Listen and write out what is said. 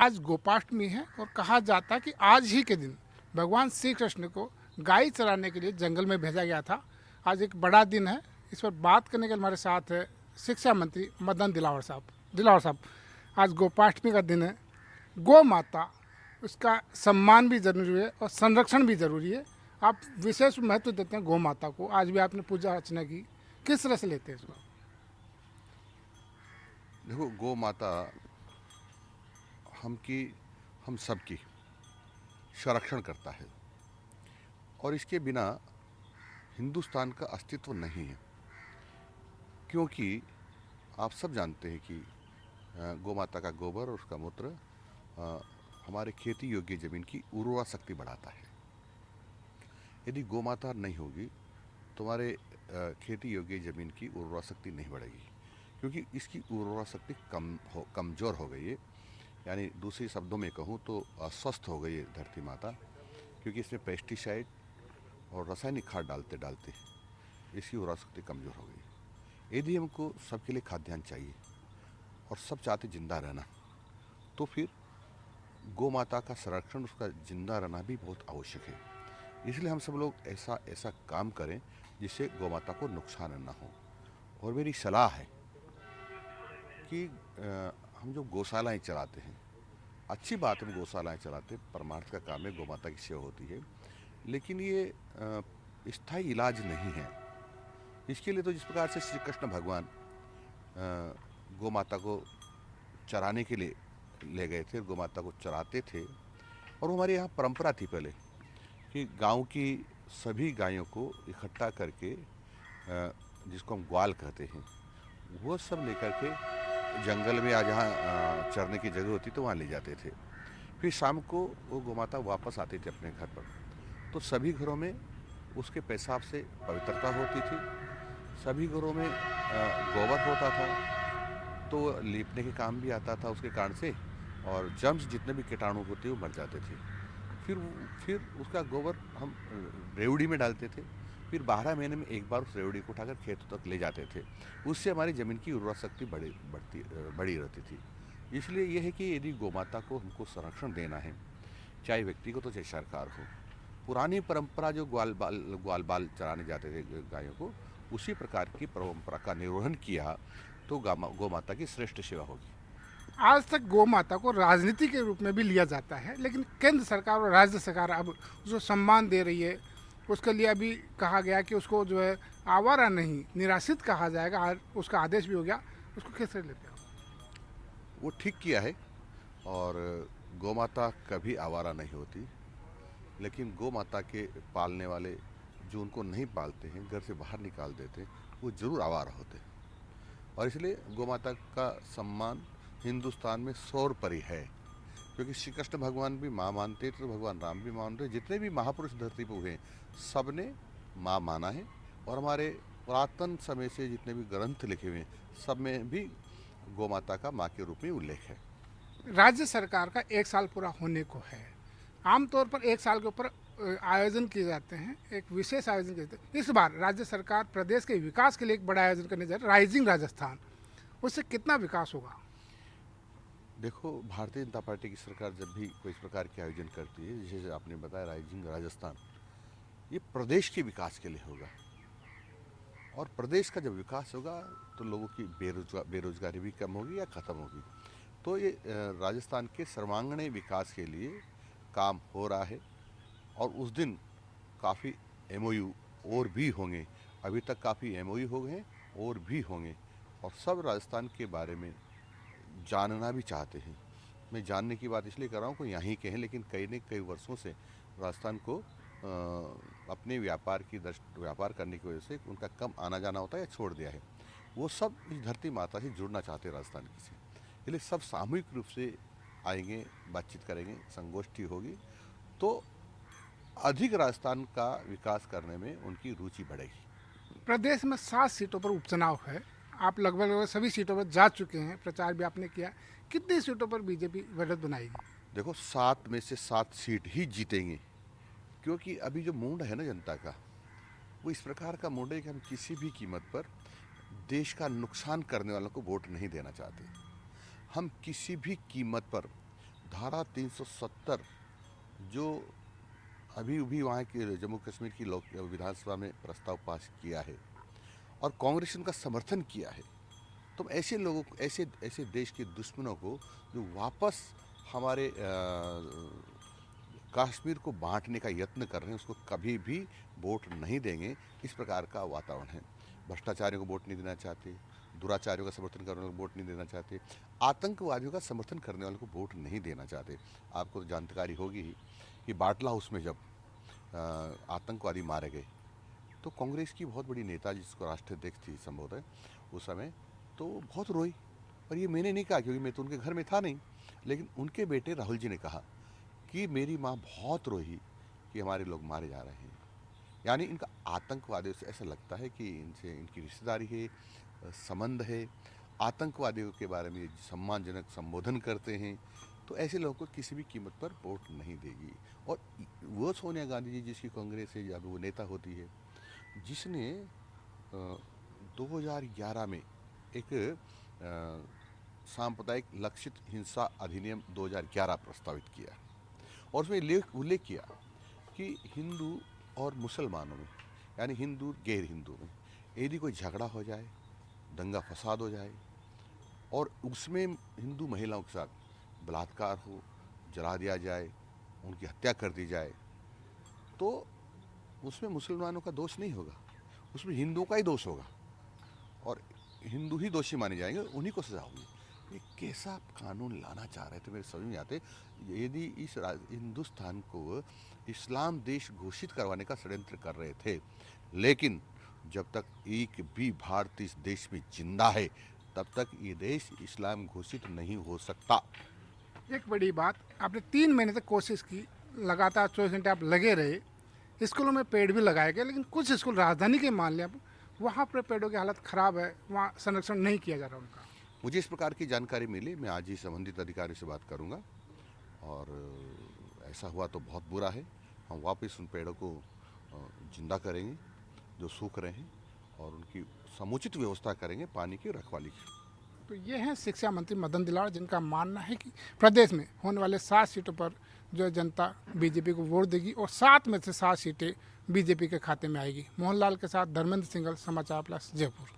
आज गोपाष्टमी है और कहा जाता है कि आज ही के दिन भगवान श्री कृष्ण को गाय चराने के लिए जंगल में भेजा गया था। आज एक बड़ा दिन है। इस पर बात करने के लिए हमारे साथ है शिक्षा मंत्री मदन दिलावर साहब। आज गोपाष्टमी का दिन है। गौ माता, उसका सम्मान भी जरूरी है और संरक्षण भी जरूरी है। आप विशेष महत्व देते हैं गौ माता को। आज भी आपने पूजा अर्चना की, किस तरह से लेते हैं इसको? देखो, गौ माता हम सबकी संरक्षण करता है और इसके बिना हिंदुस्तान का अस्तित्व नहीं है। क्योंकि आप सब जानते हैं कि गौ माता का गोबर और उसका मूत्र हमारे खेती योग्य ज़मीन की उर्वरा शक्ति बढ़ाता है। यदि गौ माता नहीं होगी तो हमारे खेती योग्य ज़मीन की उर्वरा शक्ति नहीं बढ़ेगी, क्योंकि इसकी उर्वरा शक्ति कमज़ोर हो गई है। यानी दूसरे शब्दों में कहूँ तो अस्वस्थ हो गई है धरती माता, क्योंकि इसमें पेस्टिसाइड और रासायनिक खाद डालते डालते इसकी उर्वरा शक्ति कमज़ोर हो गई। यदि हमको सबके लिए खाद्यान्न चाहिए और सब चाहते जिंदा रहना, तो फिर गौ माता का संरक्षण, उसका जिंदा रहना भी बहुत आवश्यक है। इसलिए हम सब लोग ऐसा काम करें जिससे गौ माता को नुकसान न हो। और मेरी सलाह है कि हम जो गौशालाएँ चलाते हैं, अच्छी बात है, हम गौशालाएँ चलाते, परमार्थ का काम है, गौ माता की सेवा होती है, लेकिन ये स्थायी इलाज नहीं है। इसके लिए तो जिस प्रकार से श्री कृष्ण भगवान गौ माता को चराने के लिए ले गए थे, गौ माता को चराते थे, और हमारे यहाँ परंपरा थी पहले कि गांव की सभी गायों को इकट्ठा करके, जिसको हम ग्वाल कहते हैं, वो सब लेकर के जंगल में जहाँ चरने की जगह होती तो वहाँ ले जाते थे। फिर शाम को वो गौ माता वापस आती थी अपने घर पर, तो सभी घरों में उसके पेशाब से पवित्रता होती थी, सभी घरों में गोबर होता था, तो लीपने के काम भी आता था उसके कारण से, और जर्म्स जितने भी कीटाणु होते वो मर जाते थे। फिर उसका गोबर हम रेवड़ी में डालते थे, फिर 12 महीने में एक बार उस रेवड़ी को उठाकर खेतों तक ले जाते थे। उससे हमारी ज़मीन की उर्वरा शक्ति बड़ी रहती थी। इसलिए यह है कि यदि गौ माता को हमको संरक्षण देना है, चाहे व्यक्तिगत हो चाहे सरकार हो, पुरानी परंपरा जो ग्वाल बाल चराने जाते थे गायों को, उसी प्रकार की परंपरा का निर्वहन किया तो गौ माता की श्रेष्ठ सेवा होगी। आज तक गौ माता को राजनीति के रूप में भी लिया जाता है, लेकिन केंद्र सरकार और राज्य सरकार अब उसको सम्मान दे रही है। उसके लिए अभी कहा गया कि उसको जो है आवारा नहीं, निराश्रित कहा जाएगा। उसका आदेश भी हो गया। उसको कैसे लेते हो? वो ठीक किया है, और गौ माता कभी आवारा नहीं होती, लेकिन गौ माता के पालने वाले जो उनको नहीं पालते हैं, घर से बाहर निकाल देते हैं, वो जरूर आवारा होते हैं। और इसलिए गौ माता का सम्मान हिंदुस्तान में सर्वोपरि है, क्योंकि श्री कृष्ण भगवान भी माँ मानते थे, तो भगवान राम भी मानते, जितने भी महापुरुष धरती पर हुए सब ने माँ माना है। और हमारे पुरातन समय से जितने भी ग्रंथ लिखे हुए हैं, सब में भी गौ माता का माँ के रूप में उल्लेख है। राज्य सरकार का 1 साल पूरा होने को है। आमतौर पर 1 साल के ऊपर आयोजन किए जाते हैं, एक विशेष आयोजन किए जाते हैं। इस बार राज्य सरकार प्रदेश के विकास के लिए एक बड़ा आयोजन करने जा रही है, राइजिंग राजस्थान। उससे कितना विकास होगा? देखो, भारतीय जनता पार्टी की सरकार जब भी कोई इस प्रकार के आयोजन करती है, जैसे आपने बताया राइजिंग राजस्थान, ये प्रदेश के विकास के लिए होगा। और प्रदेश का जब विकास होगा तो लोगों की बेरोजगारी भी कम होगी या ख़त्म होगी। तो ये राजस्थान के सर्वांगीण विकास के लिए काम हो रहा है। और उस दिन काफ़ी MOU और भी होंगे। अभी तक काफ़ी MOU हो गए हैं और भी होंगे, और सब राजस्थान के बारे में जानना भी चाहते हैं। मैं जानने की बात इसलिए कर रहा हूँ कि यहाँ के हैं, लेकिन कई वर्षों से राजस्थान को अपने व्यापार करने की वजह से उनका कम आना जाना होता है या छोड़ दिया है। वो सब इस धरती माता से जुड़ना चाहते हैं राजस्थान की से। इसलिए सब सामूहिक रूप से आएंगे, बातचीत करेंगे, संगोष्ठी होगी, तो अधिक राजस्थान का विकास करने में उनकी रुचि बढ़ेगी। प्रदेश में 7 सीटों पर उपचुनाव है। आप लगभग सभी सीटों पर जा चुके हैं, प्रचार भी आपने किया। कितनी सीटों पर बीजेपी बढ़त बनाएगी? देखो, 7 में से 7 सीट ही जीतेंगे, क्योंकि अभी जो मूड है ना जनता का, वो इस प्रकार का मूड है कि हम किसी भी कीमत पर देश का नुकसान करने वालों को वोट नहीं देना चाहते। हम किसी भी कीमत पर धारा 370 जो अभी भी वहाँ के जम्मू कश्मीर की लोक विधानसभा में प्रस्ताव पास किया है और कांग्रेस उनका समर्थन किया है, तो ऐसे लोगों को, ऐसे ऐसे देश के दुश्मनों को जो वापस हमारे कश्मीर को बांटने का यत्न कर रहे हैं, उसको कभी भी वोट नहीं देंगे। इस प्रकार का वातावरण है। भ्रष्टाचारियों को वोट नहीं देना चाहते, दुराचारियों का समर्थन करने वालों को वोट नहीं देना चाहते, आतंकवादियों का समर्थन करने वालों को वोट नहीं देना चाहते। आपको तो जानकारी होगी ही कि बाटला हाउस में जब आतंकवादी मारे गए तो कांग्रेस की बहुत बड़ी नेता, जिसको राष्ट्राध्यक्ष थी संभवतः उस समय, तो बहुत रोई। और ये मैंने नहीं कहा क्योंकि मैं तो उनके घर में था नहीं, लेकिन उनके बेटे राहुल जी ने कहा कि मेरी माँ बहुत रोई कि हमारे लोग मारे जा रहे हैं। यानी इनका आतंकवादियों से ऐसा लगता है कि इनसे इनकी रिश्तेदारी है, संबंध है, आतंकवादियों के बारे में सम्मानजनक संबोधन करते हैं, तो ऐसे लोगों को किसी भी कीमत पर वोट नहीं देगी। और वो सोनिया गांधी जी, जिसकी कांग्रेस है या वो नेता होती है, जिसने 2011 में एक सांप्रदायिक लक्षित हिंसा अधिनियम 2011 प्रस्तावित किया और उसमें उल्लेख किया कि हिंदू और मुसलमानों में, यानी हिंदू गैर हिंदू में, यदि कोई झगड़ा हो जाए, दंगा फसाद हो जाए और उसमें हिंदू महिलाओं के साथ बलात्कार हो, जला दिया जाए, उनकी हत्या कर दी जाए, तो उसमें मुसलमानों का दोष नहीं होगा, उसमें हिंदुओं का ही दोष होगा और हिंदू ही दोषी माने जाएंगे, उन्हीं को सजा होगी। ये कैसा कानून लाना चाह रहे थे मेरे समझ में आते। यदि इस हिंदुस्तान को इस्लाम देश घोषित करवाने का षड्यंत्र कर रहे थे, लेकिन जब तक एक भी भारतीय इस देश में जिंदा है तब तक ये देश इस्लाम घोषित नहीं हो सकता। एक बड़ी बात, आपने 3 महीने तक कोशिश की, लगातार 24 घंटे आप लगे रहे, स्कूलों में पेड़ भी लगाए गए, लेकिन कुछ स्कूल राजधानी के मान लें, वहाँ पर पेड़ों की हालत ख़राब है, वहाँ संरक्षण नहीं किया जा रहा उनका। मुझे इस प्रकार की जानकारी मिली, मैं आज ही संबंधित अधिकारी से बात करूंगा और ऐसा हुआ तो बहुत बुरा है। हम वापस उन पेड़ों को जिंदा करेंगे जो सूख रहे हैं और उनकी समुचित व्यवस्था करेंगे पानी की, रखवाली की। तो ये हैं शिक्षा मंत्री मदन दिलावर, जिनका मानना है कि प्रदेश में होने वाले 7 सीटों पर जो जनता बीजेपी को वोट देगी और 7 में से 7 सीटें बीजेपी के खाते में आएगी। मोहनलाल के साथ धर्मेंद्र सिंघल, समाचार प्लस, जयपुर।